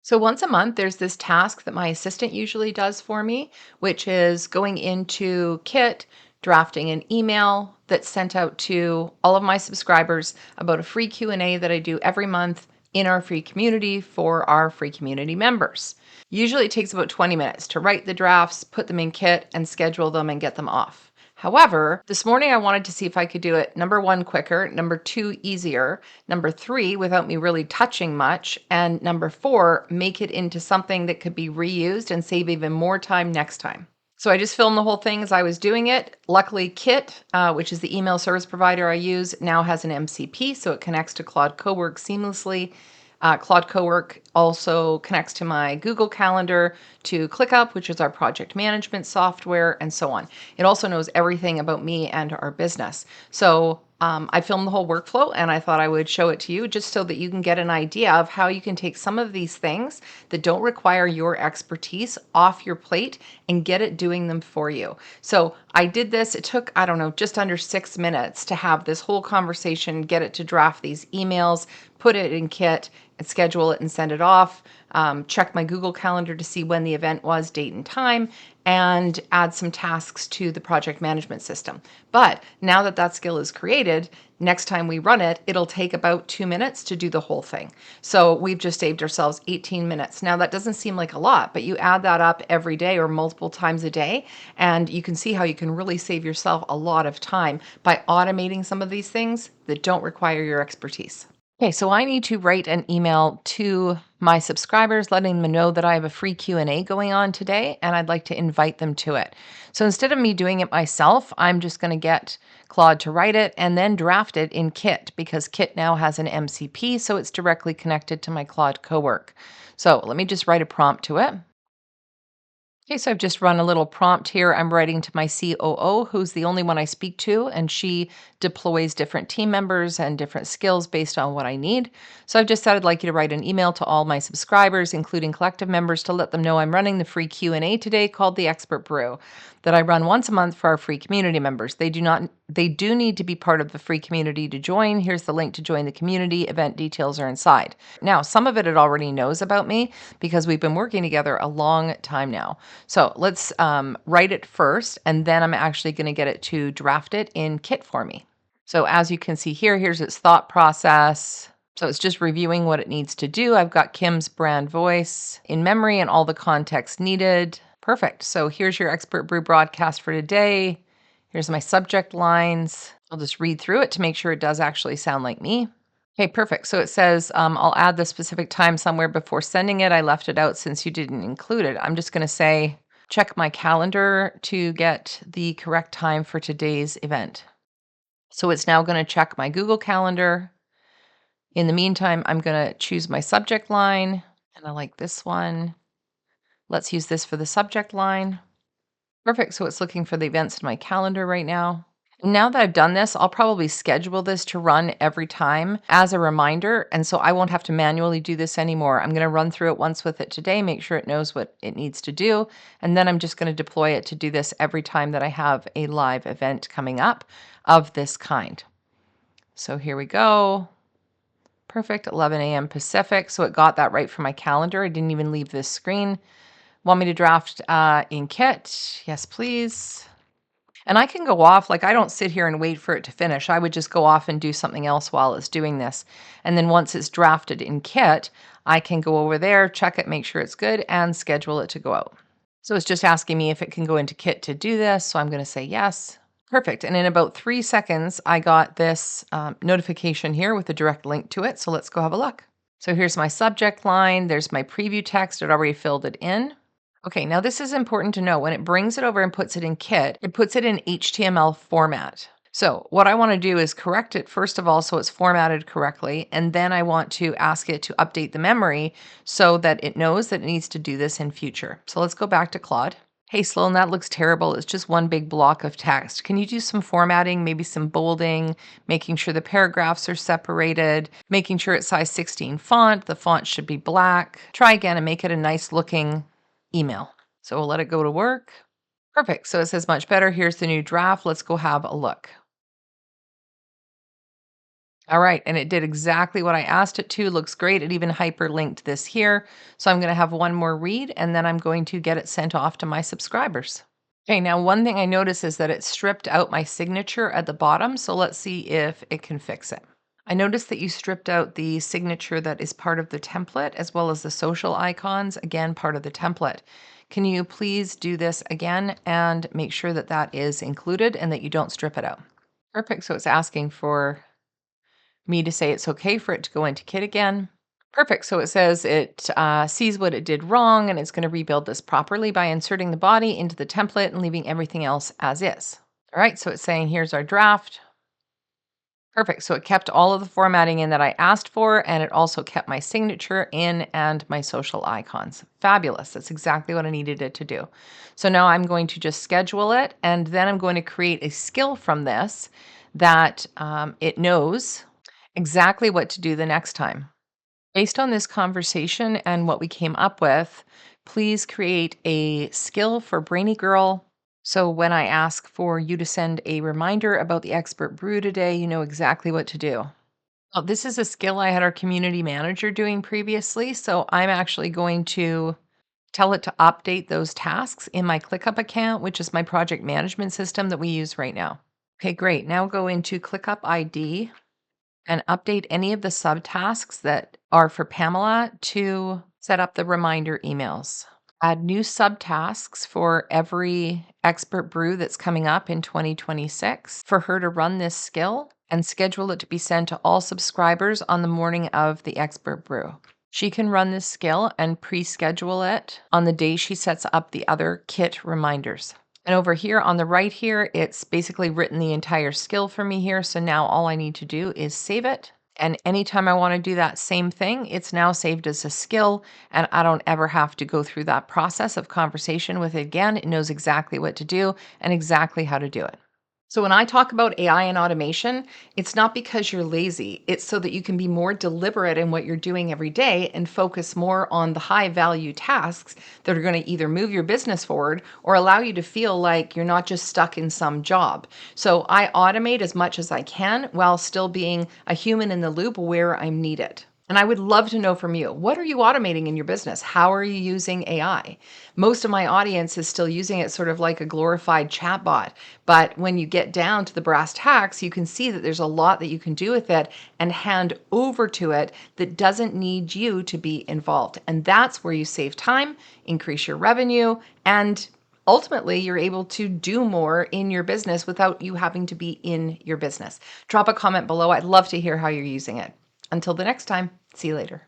So once a month, there's this task that my assistant usually does for me, which is going into Kit, drafting an email that's sent out to all of my subscribers about a free Q&A that I do every month in our free community for our free community members. Usually it takes about 20 minutes to write the drafts, put them in Kit, and schedule them and get them off. However, this morning I wanted to see if I could do it number one, quicker, number two, easier, number three, without me really touching much, and number four, make it into something that could be reused and save even more time next time. So I just filmed the whole thing as I was doing it. Luckily, Kit, which is the email service provider I use, now has an MCP, so it connects to Claude Cowork seamlessly. Claude Cowork also connects to my Google Calendar, to ClickUp, which is our project management software, and so on. It also knows everything about me and our business. So I filmed the whole workflow and I thought I would show it to you just so that you can get an idea of how you can take some of these things that don't require your expertise off your plate and get it doing them for you. So I did this. It took, I don't know, just under 6 minutes to have this whole conversation, get it to draft these emails, put it in Kit, and schedule it and send it off. Check my Google Calendar to see when the event was, date and time, and add some tasks to the project management system. But now that that skill is created, next time we run it, it'll take about 2 minutes to do the whole thing. So we've just saved ourselves 18 minutes. Now that doesn't seem like a lot, but you add that up every day or multiple times a day, and you can see how you can really save yourself a lot of time by automating some of these things that don't require your expertise. Okay, so I need to write an email to my subscribers letting them know that I have a free Q&A going on today and I'd like to invite them to it. So instead of me doing it myself, I'm just going to get Claude to write it and then draft it in Kit because Kit now has an MCP, so it's directly connected to my Claude Cowork. So let me just write a prompt to it. Okay, so I've just run a little prompt here. I'm writing to my COO, who's the only one I speak to, and she deploys different team members and different skills based on what I need. So I've just said I'd like you to write an email to all my subscribers, including collective members, to let them know I'm running the free Q&A today called the Expert Brew that I run once a month for our free community members. They do need to be part of the free community to join. Here's the link to join the community. Event details are inside. Now, some of it already knows about me because we've been working together a long time now. So let's write it first, and then I'm actually going to get it to draft it in Kit for me. So as you can see here, here's its thought process. So it's just reviewing what it needs to do. I've got Kim's brand voice in memory and all the context needed. Perfect. So here's your Expert Brew broadcast for today. Here's my subject lines. I'll just read through it to make sure it does actually sound like me. Okay, perfect. So it says, I'll add the specific time somewhere before sending it. I left it out since you didn't include it. I'm just going to say, check my calendar to get the correct time for today's event. So it's now going to check my Google Calendar. In the meantime, I'm going to choose my subject line, and I like this one. Let's use this for the subject line. Perfect. So it's looking for the events in my calendar right now. Now that I've done this, I'll probably schedule this to run every time as a reminder. And so I won't have to manually do this anymore. I'm going to run through it once with it today, make sure it knows what it needs to do. And then I'm just going to deploy it to do this every time that I have a live event coming up of this kind. So here we go. Perfect. 11 a.m. Pacific. So it got that right for my calendar. I didn't even leave this screen. Want me to draft in Kit? Yes, please. And I can go off, like I don't sit here and wait for it to finish. I would just go off and do something else while it's doing this. And then once it's drafted in Kit, I can go over there, check it, make sure it's good, and schedule it to go out. So it's just asking me if it can go into Kit to do this. So I'm going to say yes. Perfect. And in about 3 seconds, I got this notification here with a direct link to it. So let's go have a look. So here's my subject line. There's my preview text. It already filled it in. Okay, now this is important to know. When it brings it over and puts it in Kit, it puts it in HTML format. So what I want to do is correct it first of all so it's formatted correctly, and then I want to ask it to update the memory so that it knows that it needs to do this in future. So let's go back to Claude. Hey Sloan, that looks terrible. It's just one big block of text. Can you do some formatting, maybe some bolding, making sure the paragraphs are separated, making sure it's size 16 font, the font should be black. Try again and make it a nice looking email. So we'll let it go to work. Perfect. So it says much better. Here's the new draft. Let's go have a look. All right, and it did exactly what I asked it to. Looks great. It even hyperlinked this here. So I'm going to have one more read and then I'm going to get it sent off to my subscribers. Okay, now one thing I notice is that it stripped out my signature at the bottom. So let's see if it can fix it. I noticed that you stripped out the signature that is part of the template as well as the social icons, again, part of the template. Can you please do this again and make sure that that is included and that you don't strip it out? Perfect. So it's asking for me to say it's okay for it to go into Kit again. Perfect. So it says it sees what it did wrong and it's going to rebuild this properly by inserting the body into the template and leaving everything else as is. All right. So it's saying here's our draft. Perfect. So it kept all of the formatting in that I asked for, and it also kept my signature in and my social icons. Fabulous. That's exactly what I needed it to do. So now I'm going to just schedule it, and then I'm going to create a skill from this that it knows exactly what to do the next time. Based on this conversation and what we came up with, please create a skill for Brainy Girl. So when I ask for you to send a reminder about the expert brew today, you know exactly what to do. Well, this is a skill I had our community manager doing previously. So I'm actually going to tell it to update those tasks in my ClickUp account, which is my project management system that we use right now. Okay, great. Now go into ClickUp ID and update any of the subtasks that are for Pamela to set up the reminder emails. Add new subtasks for every expert brew that's coming up in 2026 for her to run this skill and schedule it to be sent to all subscribers on the morning of the expert brew. She can run this skill and pre-schedule it on the day she sets up the other kit reminders. And over here on the right here, it's basically written the entire skill for me here. So now all I need to do is save it. And anytime I want to do that same thing, it's now saved as a skill, and I don't ever have to go through that process of conversation with it again. It knows exactly what to do and exactly how to do it. So when I talk about AI and automation, it's not because you're lazy. It's so that you can be more deliberate in what you're doing every day and focus more on the high value tasks that are going to either move your business forward or allow you to feel like you're not just stuck in some job. So I automate as much as I can while still being a human in the loop where I'm needed. And I would love to know from you, what are you automating in your business? How are you using AI? Most of my audience is still using it sort of like a glorified chatbot. But when you get down to the brass tacks, you can see that there's a lot that you can do with it and hand over to it that doesn't need you to be involved. And that's where you save time, increase your revenue, and ultimately you're able to do more in your business without you having to be in your business. Drop a comment below. I'd love to hear how you're using it. Until the next time, see you later.